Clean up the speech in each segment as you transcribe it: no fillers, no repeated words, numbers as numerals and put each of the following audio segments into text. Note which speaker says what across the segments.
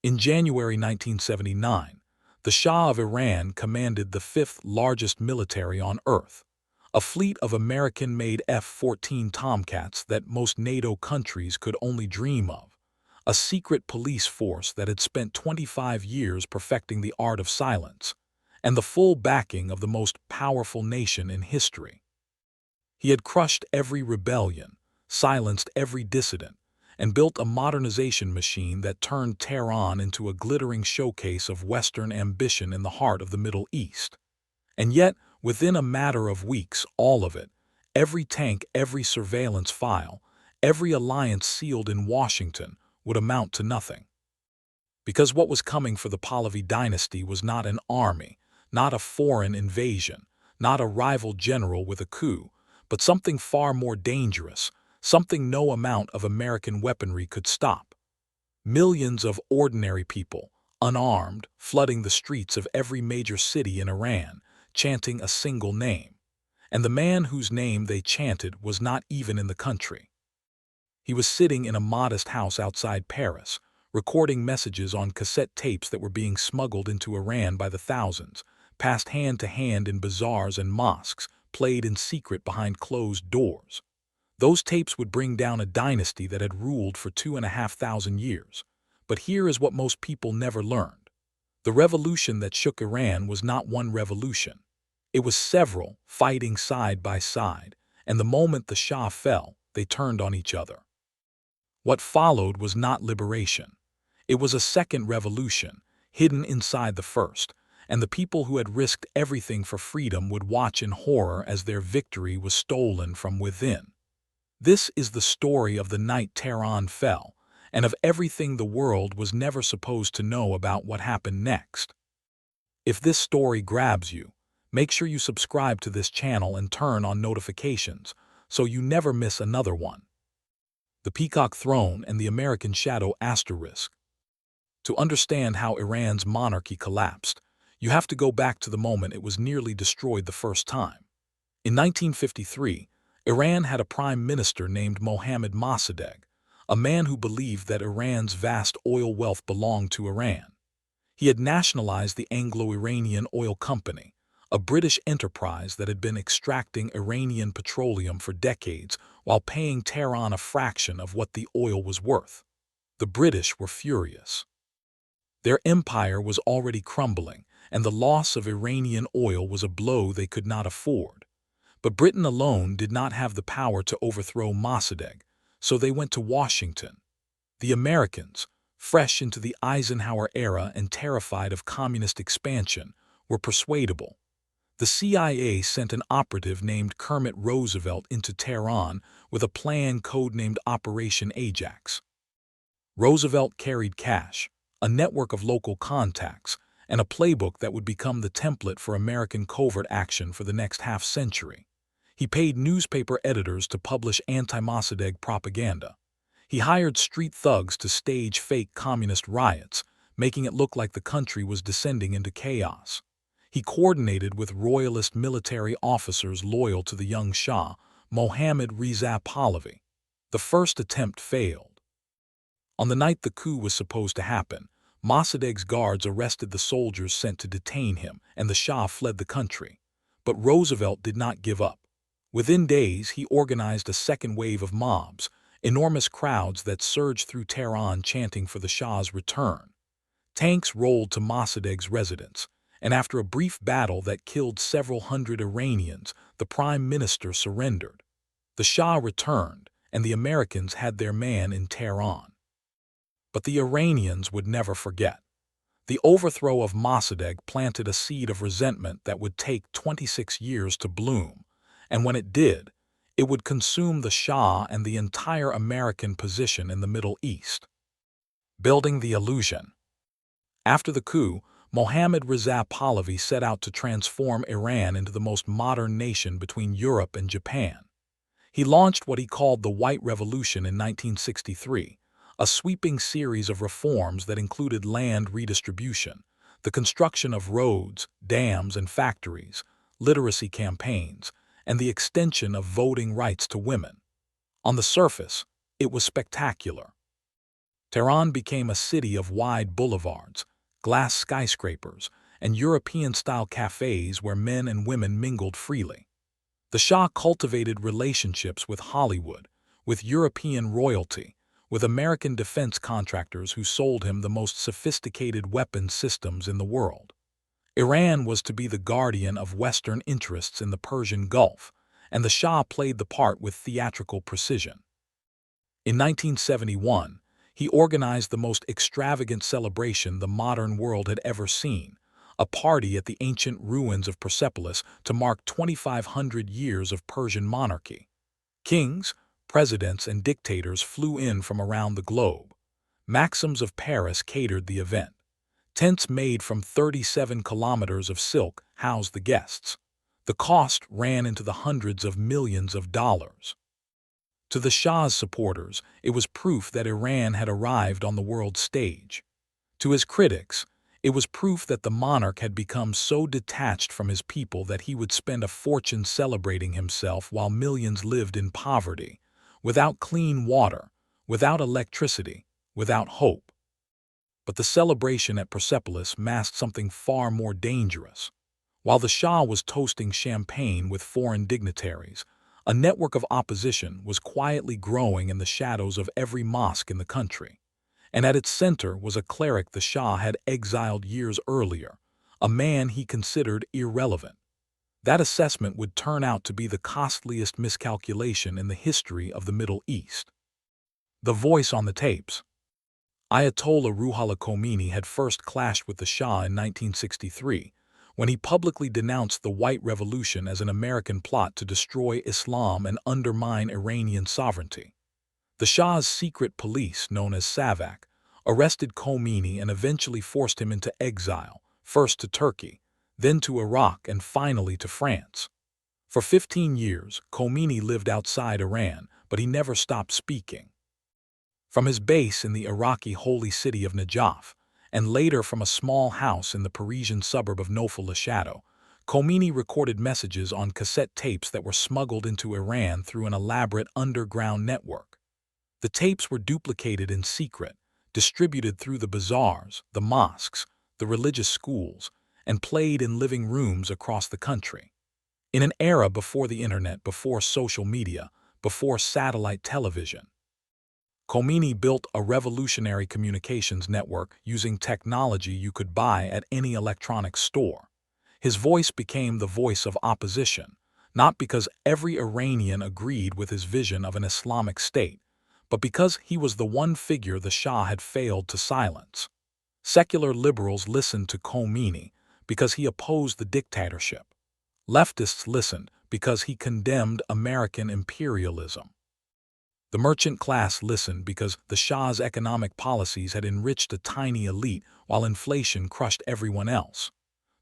Speaker 1: In January 1979, the Shah of Iran commanded the fifth largest military on Earth, a fleet of American-made F-14 Tomcats that most NATO countries could only dream of, a secret police force that had spent 25 years perfecting the art of silence, and the full backing of the most powerful nation in history. He had crushed every rebellion, silenced every dissident, and built a modernization machine that turned Tehran into a glittering showcase of Western ambition in the heart of the Middle East. And yet, within a matter of weeks, all of it, every tank, every surveillance file, every alliance sealed in Washington, would amount to nothing. Because what was coming for the Pahlavi dynasty was not an army, not a foreign invasion, not a rival general with a coup, but something far more dangerous, something no amount of American weaponry could stop. Millions of ordinary people, unarmed, flooding the streets of every major city in Iran, chanting a single name. And the man whose name they chanted was not even in the country. He was sitting in a modest house outside Paris, recording messages on cassette tapes that were being smuggled into Iran by the thousands, passed hand to hand in bazaars and mosques, played in secret behind closed doors. Those tapes would bring down a dynasty that had ruled for 2,500 years. But here is what most people never learned. The revolution that shook Iran was not one revolution. It was several, fighting side by side, and the moment the Shah fell, they turned on each other. What followed was not liberation. It was a second revolution, hidden inside the first, and the people who had risked everything for freedom would watch in horror as their victory was stolen from within. This is the story of the night Tehran fell, and of everything the world was never supposed to know about what happened next. If this story grabs you, make sure you subscribe to this channel and turn on notifications so you never miss another one. The Peacock Throne and the American Shadow Asterisk. To understand how Iran's monarchy collapsed, you have to go back to the moment it was nearly destroyed the first time. In 1953, Iran had a prime minister named Mohammad Mossadegh, a man who believed that Iran's vast oil wealth belonged to Iran. He had nationalized the Anglo-Iranian Oil Company, a British enterprise that had been extracting Iranian petroleum for decades while paying Tehran a fraction of what the oil was worth. The British were furious. Their empire was already crumbling, and the loss of Iranian oil was a blow they could not afford. But Britain alone did not have the power to overthrow Mossadegh, so they went to Washington. The Americans, fresh into the Eisenhower era and terrified of communist expansion, were persuadable. The CIA sent an operative named Kermit Roosevelt into Tehran with a plan codenamed Operation Ajax. Roosevelt carried cash, a network of local contacts, and a playbook that would become the template for American covert action for the next half-century. He paid newspaper editors to publish anti-Mossadegh propaganda. He hired street thugs to stage fake communist riots, making it look like the country was descending into chaos. He coordinated with royalist military officers loyal to the young Shah, Mohammad Reza Pahlavi. The first attempt failed. On the night the coup was supposed to happen, Mossadegh's guards arrested the soldiers sent to detain him, and the Shah fled the country. But Roosevelt did not give up. Within days, he organized a second wave of mobs, enormous crowds that surged through Tehran chanting for the Shah's return. Tanks rolled to Mossadegh's residence, and after a brief battle that killed several hundred Iranians, the prime minister surrendered. The Shah returned, and the Americans had their man in Tehran. But the Iranians would never forget. The overthrow of Mossadegh planted a seed of resentment that would take 26 years to bloom, and when it did, it would consume the Shah and the entire American position in the Middle East. Building the illusion. After the coup, Mohammad Reza Pahlavi set out to transform Iran into the most modern nation between Europe and Japan. He launched what he called the White Revolution in 1963, a sweeping series of reforms that included land redistribution, the construction of roads, dams, and factories, literacy campaigns, and the extension of voting rights to women. On the surface, it was spectacular. Tehran became a city of wide boulevards, glass skyscrapers, and European-style cafes where men and women mingled freely. The Shah cultivated relationships with Hollywood, with European royalty, with American defense contractors who sold him the most sophisticated weapons systems in the world. Iran was to be the guardian of Western interests in the Persian Gulf, and the Shah played the part with theatrical precision. In 1971, he organized the most extravagant celebration the modern world had ever seen, a party at the ancient ruins of Persepolis to mark 2,500 years of Persian monarchy. Kings, presidents, and dictators flew in from around the globe. Maxims of Paris catered the event. Tents made from 37 kilometers of silk housed the guests. The cost ran into the hundreds of millions of dollars. To the Shah's supporters, it was proof that Iran had arrived on the world stage. To his critics, it was proof that the monarch had become so detached from his people that he would spend a fortune celebrating himself while millions lived in poverty, without clean water, without electricity, without hope. But the celebration at Persepolis masked something far more dangerous. While the Shah was toasting champagne with foreign dignitaries, a network of opposition was quietly growing in the shadows of every mosque in the country. And at its center was a cleric the Shah had exiled years earlier, a man he considered irrelevant. That assessment would turn out to be the costliest miscalculation in the history of the Middle East. The voice on the tapes. Ayatollah Ruhollah Khomeini had first clashed with the Shah in 1963, when he publicly denounced the White Revolution as an American plot to destroy Islam and undermine Iranian sovereignty. The Shah's secret police, known as Savak, arrested Khomeini and eventually forced him into exile, first to Turkey, then to Iraq, and finally to France. For 15 years, Khomeini lived outside Iran, but he never stopped speaking. From his base in the Iraqi holy city of Najaf, and later from a small house in the Parisian suburb of Nofal-le-Château, Khomeini recorded messages on cassette tapes that were smuggled into Iran through an elaborate underground network. The tapes were duplicated in secret, distributed through the bazaars, the mosques, the religious schools, and played in living rooms across the country. In an era before the internet, before social media, before satellite television, Khomeini built a revolutionary communications network using technology you could buy at any electronics store. His voice became the voice of opposition, not because every Iranian agreed with his vision of an Islamic state, but because he was the one figure the Shah had failed to silence. Secular liberals listened to Khomeini because he opposed the dictatorship. Leftists listened because he condemned American imperialism. The merchant class listened because the Shah's economic policies had enriched a tiny elite while inflation crushed everyone else.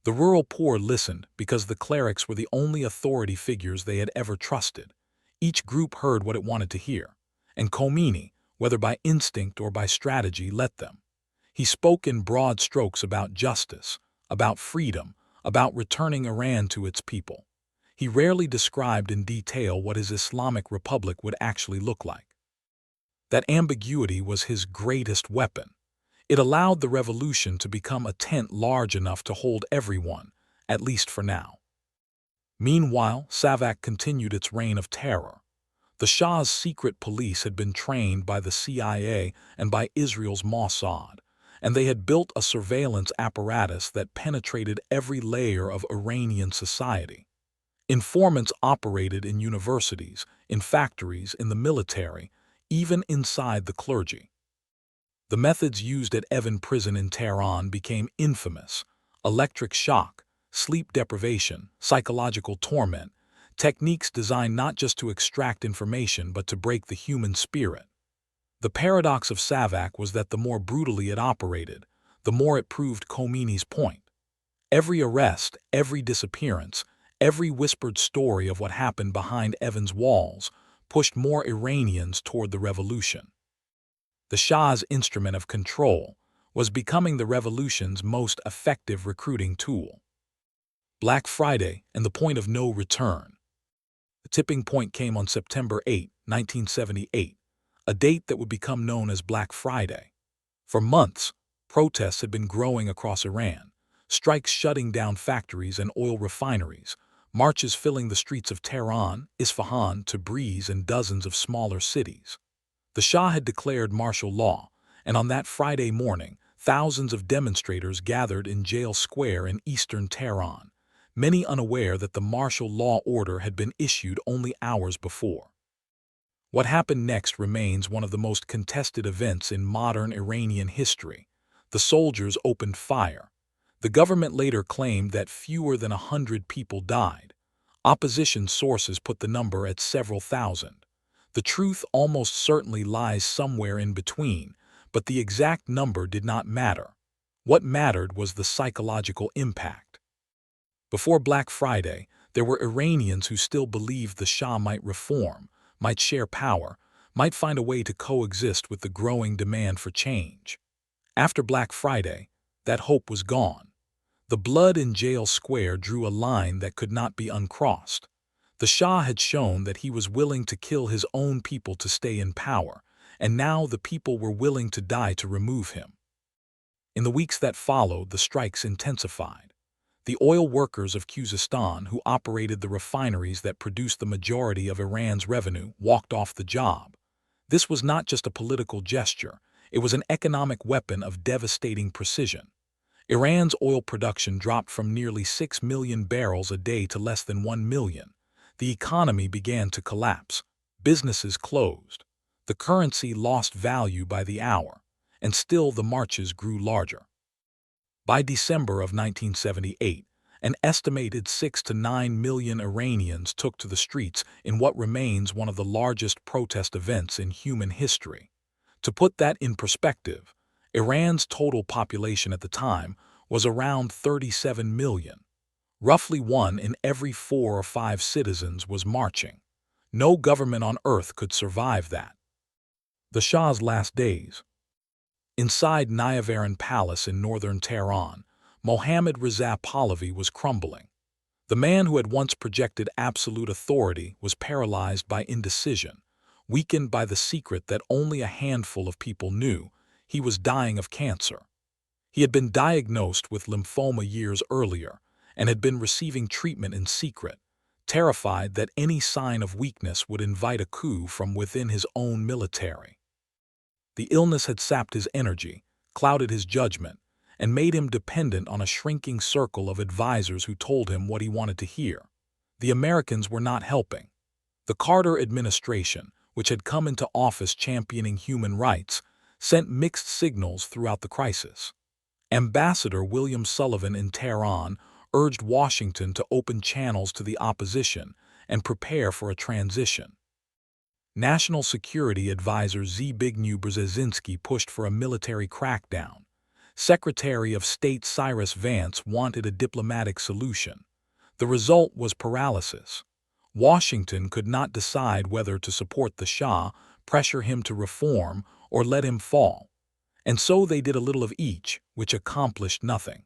Speaker 1: The rural poor listened because the clerics were the only authority figures they had ever trusted. Each group heard what it wanted to hear, and Khomeini, whether by instinct or by strategy, let them. He spoke in broad strokes about justice, about freedom, about returning Iran to its people. He rarely described in detail what his Islamic Republic would actually look like. That ambiguity was his greatest weapon. It allowed the revolution to become a tent large enough to hold everyone, at least for now. Meanwhile, Savak continued its reign of terror. The Shah's secret police had been trained by the CIA and by Israel's Mossad, and they had built a surveillance apparatus that penetrated every layer of Iranian society. Informants operated in universities, in factories, in the military, even inside the clergy. The methods used at Evin prison in Tehran became infamous: electric shock, sleep deprivation, psychological torment, techniques designed not just to extract information but to break the human spirit. The paradox of Savak was that the more brutally it operated, the more it proved Khomeini's point. Every arrest, every disappearance, every whispered story of what happened behind Evin's walls pushed more Iranians toward the revolution. The Shah's instrument of control was becoming the revolution's most effective recruiting tool. Black Friday and the point of no return. The tipping point came on September 8, 1978, a date that would become known as Black Friday. For months, protests had been growing across Iran, strikes shutting down factories and oil refineries, marches filling the streets of Tehran, Isfahan, Tabriz, and dozens of smaller cities. The Shah had declared martial law, and on that Friday morning, thousands of demonstrators gathered in Jail Square in eastern Tehran, many unaware that the martial law order had been issued only hours before. What happened next remains one of the most contested events in modern Iranian history. The soldiers opened fire. The government later claimed that fewer than 100 people died. Opposition sources put the number at several thousand. The truth almost certainly lies somewhere in between, but the exact number did not matter. What mattered was the psychological impact. Before Black Friday, there were Iranians who still believed the Shah might reform, might share power, might find a way to coexist with the growing demand for change. After Black Friday, that hope was gone. The blood in Jail Square drew a line that could not be uncrossed. The Shah had shown that he was willing to kill his own people to stay in power, and now the people were willing to die to remove him. In the weeks that followed, the strikes intensified. The oil workers of Khuzestan, who operated the refineries that produced the majority of Iran's revenue, walked off the job. This was not just a political gesture, it was an economic weapon of devastating precision. Iran's oil production dropped from nearly 6 million barrels a day to less than 1 million. The economy began to collapse. Businesses closed. The currency lost value by the hour, and still the marches grew larger. By December of 1978, an estimated 6 to 9 million Iranians took to the streets in what remains one of the largest protest events in human history. To put that in perspective, Iran's total population at the time was around 37 million. Roughly 1 in every 4 or 5 citizens was marching. No government on earth could survive that. The Shah's last days. Inside Nayavaran Palace in northern Tehran, Mohammad Reza Pahlavi was crumbling. The man who had once projected absolute authority was paralyzed by indecision, weakened by the secret that only a handful of people knew. He was dying of cancer. He had been diagnosed with lymphoma years earlier and had been receiving treatment in secret, terrified that any sign of weakness would invite a coup from within his own military. The illness had sapped his energy, clouded his judgment, and made him dependent on a shrinking circle of advisors who told him what he wanted to hear. The Americans were not helping. The Carter administration, which had come into office championing human rights, sent mixed signals throughout the crisis. Ambassador William Sullivan in Tehran urged Washington to open channels to the opposition and prepare for a transition. National Security Advisor Zbigniew Brzezinski pushed for a military crackdown. Secretary of State Cyrus Vance wanted a diplomatic solution. The result was paralysis. Washington could not decide whether to support the Shah, pressure him to reform, or let him fall. And so they did a little of each, which accomplished nothing.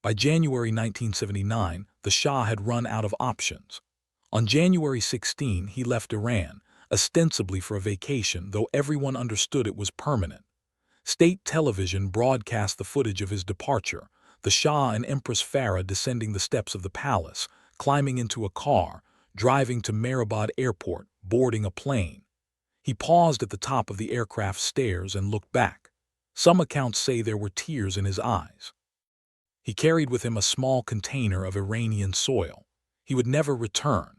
Speaker 1: By January 1979, the Shah had run out of options. On January 16, he left Iran, ostensibly for a vacation, though everyone understood it was permanent. State television broadcast the footage of his departure, the Shah and Empress Farah descending the steps of the palace, climbing into a car, driving to Mehrabad Airport, boarding a plane. He paused at the top of the aircraft stairs and looked back. Some accounts say there were tears in his eyes. He carried with him a small container of Iranian soil. He would never return.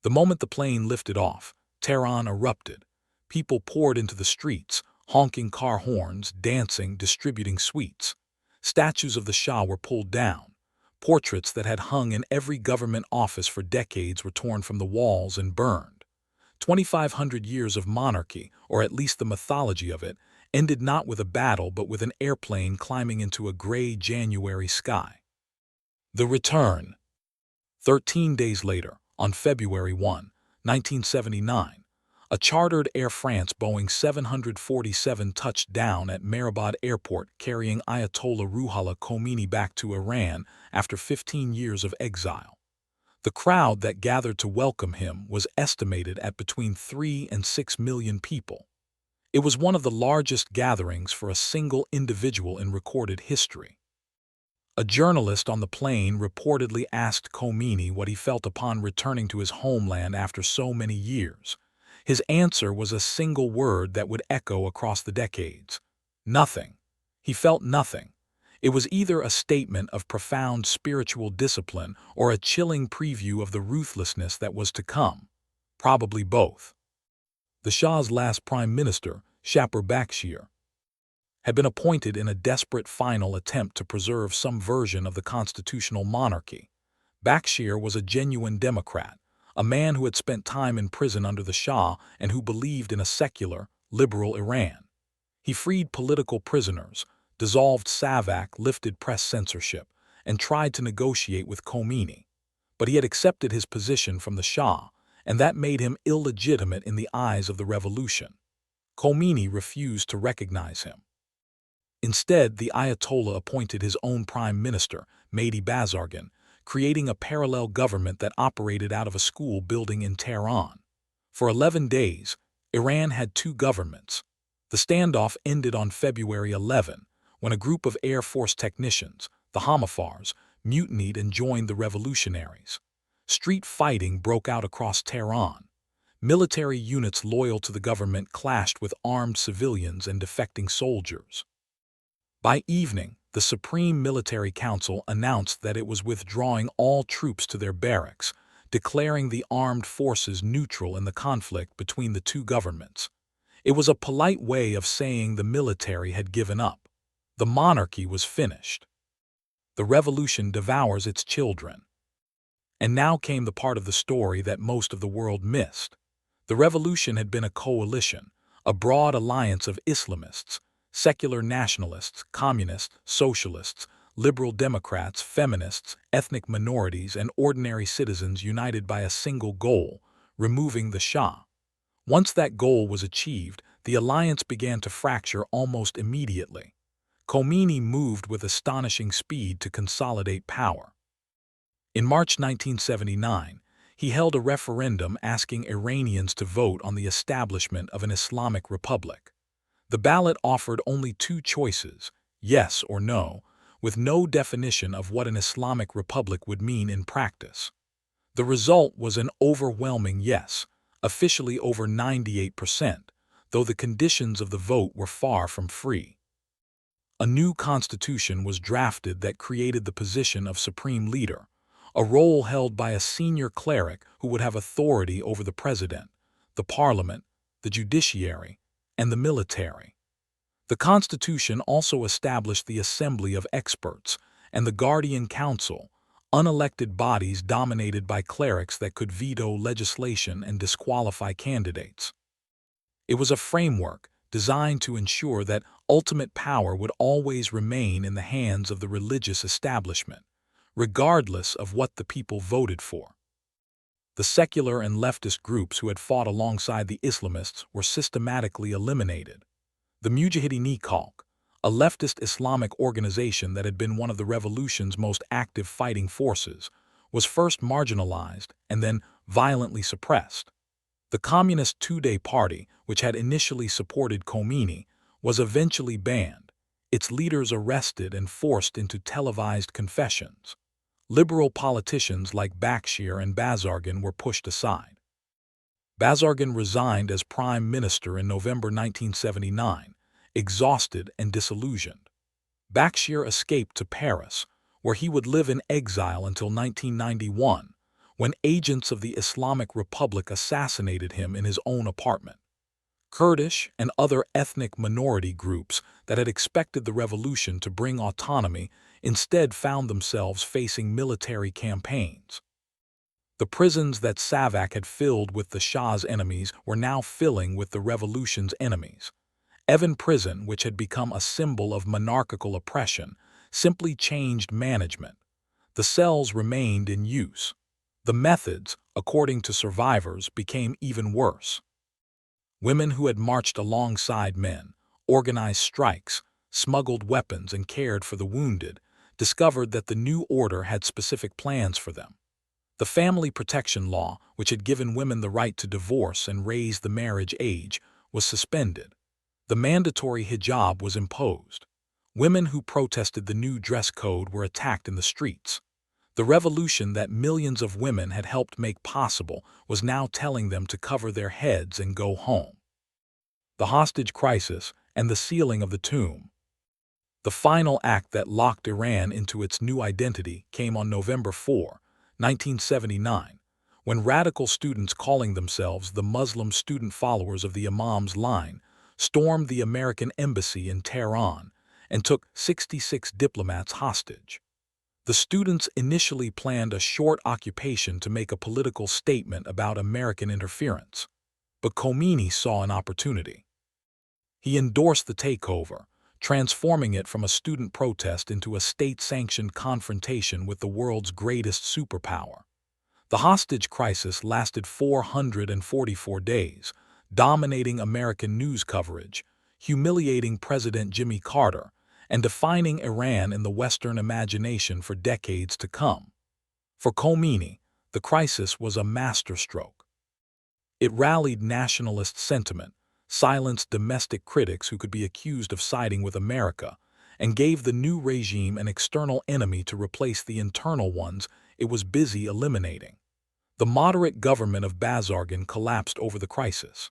Speaker 1: The moment the plane lifted off, Tehran erupted. People poured into the streets, honking car horns, dancing, distributing sweets. Statues of the Shah were pulled down. Portraits that had hung in every government office for decades were torn from the walls and burned. 2,500 years of monarchy, or at least the mythology of it, ended not with a battle but with an airplane climbing into a gray January sky. The return. 13 days later, on February 1, 1979, a chartered Air France Boeing 747 touched down at Mehrabad Airport carrying Ayatollah Ruhollah Khomeini back to Iran after 15 years of exile. The crowd that gathered to welcome him was estimated at between 3 and 6 million people. It was one of the largest gatherings for a single individual in recorded history. A journalist on the plane reportedly asked Khomeini what he felt upon returning to his homeland after so many years. His answer was a single word that would echo across the decades: nothing. He felt nothing. It was either a statement of profound spiritual discipline or a chilling preview of the ruthlessness that was to come. Probably both. The Shah's last prime minister, Shapur Bakshir, had been appointed in a desperate final attempt to preserve some version of the constitutional monarchy. Bakshir was a genuine Democrat, a man who had spent time in prison under the Shah and who believed in a secular, liberal Iran. He freed political prisoners, dissolved SAVAK, lifted press censorship, and tried to negotiate with Khomeini. But he had accepted his position from the Shah, and that made him illegitimate in the eyes of the revolution. Khomeini refused to recognize him. Instead, the Ayatollah appointed his own prime minister, Mehdi Bazargan, creating a parallel government that operated out of a school building in Tehran. For 11 days, Iran had two governments. The standoff ended on February 11, when a group of Air Force technicians, the Hamafars, mutinied and joined the revolutionaries. Street fighting broke out across Tehran. Military units loyal to the government clashed with armed civilians and defecting soldiers. By evening, the Supreme Military Council announced that it was withdrawing all troops to their barracks, declaring the armed forces neutral in the conflict between the two governments. It was a polite way of saying the military had given up. The monarchy was finished. The revolution devours its children. And now came the part of the story that most of the world missed. The revolution had been a coalition, a broad alliance of Islamists, secular nationalists, communists, socialists, liberal Democrats, feminists, ethnic minorities, and ordinary citizens united by a single goal: removing the Shah. Once that goal was achieved, the alliance began to fracture almost immediately. Khomeini moved with astonishing speed to consolidate power. In March 1979, he held a referendum asking Iranians to vote on the establishment of an Islamic republic. The ballot offered only two choices, yes or no, with no definition of what an Islamic republic would mean in practice. The result was an overwhelming yes, officially over 98%, though the conditions of the vote were far from free. A new constitution was drafted that created the position of supreme leader, a role held by a senior cleric who would have authority over the president, the parliament, the judiciary, and the military. The Constitution also established the Assembly of Experts and the Guardian Council, unelected bodies dominated by clerics that could veto legislation and disqualify candidates. It was a framework designed to ensure that ultimate power would always remain in the hands of the religious establishment, regardless of what the people voted for. The secular and leftist groups who had fought alongside the Islamists were systematically eliminated. The Mujahideen Khalq, a leftist Islamic organization that had been one of the revolution's most active fighting forces, was first marginalized and then violently suppressed. The Communist Two-Day Party, which had initially supported Khomeini, was eventually banned, its leaders arrested and forced into televised confessions. Liberal politicians like Bakshir and Bazargan were pushed aside. Bazargan resigned as prime minister in November 1979, exhausted and disillusioned. Bakshir escaped to Paris, where he would live in exile until 1991, when agents of the Islamic Republic assassinated him in his own apartment. Kurdish and other ethnic minority groups that had expected the revolution to bring autonomy instead found themselves facing military campaigns. The prisons that SAVAK had filled with the Shah's enemies were now filling with the revolution's enemies. Evin Prison, which had become a symbol of monarchical oppression, simply changed management. The cells remained in use. The methods, according to survivors, became even worse. Women who had marched alongside men, organized strikes, smuggled weapons, and cared for the wounded, discovered that the new order had specific plans for them. The family protection law, which had given women the right to divorce and raise the marriage age, was suspended. The mandatory hijab was imposed. Women who protested the new dress code were attacked in the streets. The revolution that millions of women had helped make possible was now telling them to cover their heads and go home. The hostage crisis and the sealing of the tomb. The final act that locked Iran into its new identity came on November 4, 1979, when radical students calling themselves the Muslim student followers of the Imam's line stormed the American embassy in Tehran and took 66 diplomats hostage. The students initially planned a short occupation to make a political statement about American interference, but Khomeini saw an opportunity. He endorsed the takeover, transforming it from a student protest into a state-sanctioned confrontation with the world's greatest superpower. The hostage crisis lasted 444 days, dominating American news coverage, humiliating President Jimmy Carter, and defining Iran in the Western imagination for decades to come. For Khomeini, the crisis was a masterstroke. It rallied nationalist sentiment, silenced domestic critics who could be accused of siding with America, and gave the new regime an external enemy to replace the internal ones it was busy eliminating. The moderate government of Bazargan collapsed over the crisis.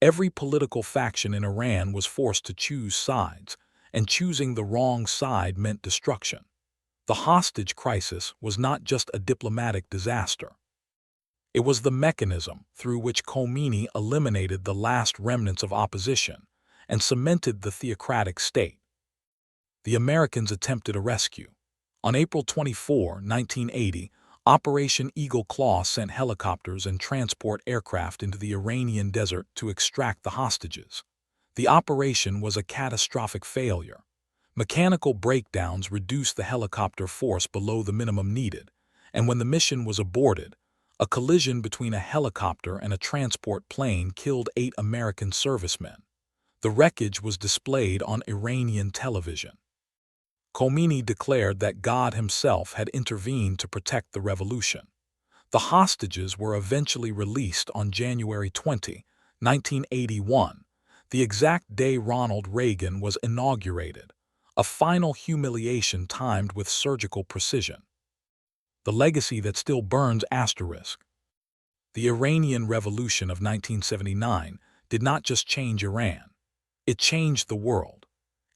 Speaker 1: Every political faction in Iran was forced to choose sides, and choosing the wrong side meant destruction. The hostage crisis was not just a diplomatic disaster. It was the mechanism through which Khomeini eliminated the last remnants of opposition and cemented the theocratic state. The Americans attempted a rescue. On April 24, 1980, Operation Eagle Claw sent helicopters and transport aircraft into the Iranian desert to extract the hostages. The operation was a catastrophic failure. Mechanical breakdowns reduced the helicopter force below the minimum needed, and when the mission was aborted, a collision between a helicopter and a transport plane killed 8 American servicemen. The wreckage was displayed on Iranian television. Khomeini declared that God himself had intervened to protect the revolution. The hostages were eventually released on January 20, 1981, the exact day Ronald Reagan was inaugurated, a final humiliation timed with surgical precision. The legacy that still burns asterisk. The Iranian Revolution of 1979 did not just change Iran. It changed the world.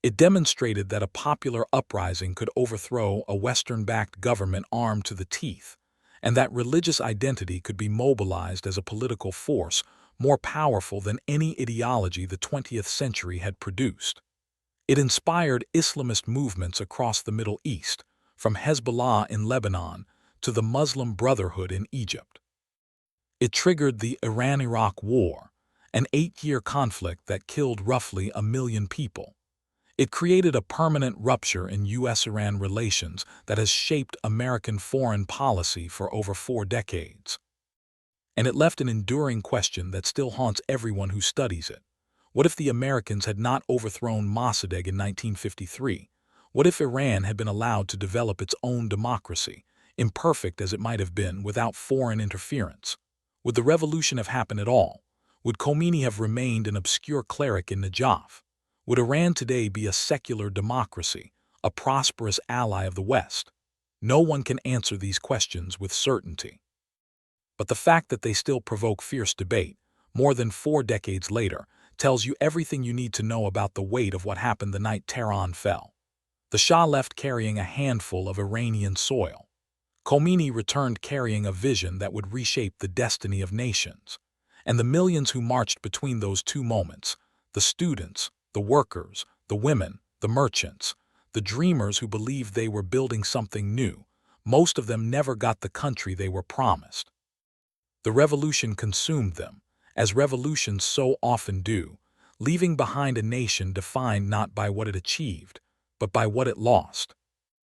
Speaker 1: It demonstrated that a popular uprising could overthrow a Western-backed government armed to the teeth, and that religious identity could be mobilized as a political force more powerful than any ideology the 20th century had produced. It inspired Islamist movements across the Middle East, from Hezbollah in Lebanon to the Muslim Brotherhood in Egypt. It triggered the Iran-Iraq War, an 8-year conflict that killed roughly 1 million people. It created a permanent rupture in U.S.-Iran relations that has shaped American foreign policy for over 4 decades. And it left an enduring question that still haunts everyone who studies it. What if the Americans had not overthrown Mossadegh in 1953? What if Iran had been allowed to develop its own democracy, imperfect as it might have been, without foreign interference? Would the revolution have happened at all? Would Khomeini have remained an obscure cleric in Najaf? Would Iran today be a secular democracy, a prosperous ally of the West? No one can answer these questions with certainty. But the fact that they still provoke fierce debate, more than 4 decades later, tells you everything you need to know about the weight of what happened the night Tehran fell. The Shah left carrying a handful of Iranian soil. Khomeini returned carrying a vision that would reshape the destiny of nations. And the millions who marched between those 2 moments, the students, the workers, the women, the merchants, the dreamers who believed they were building something new, most of them never got the country they were promised. The revolution consumed them, as revolutions so often do, leaving behind a nation defined not by what it achieved, but by what it lost.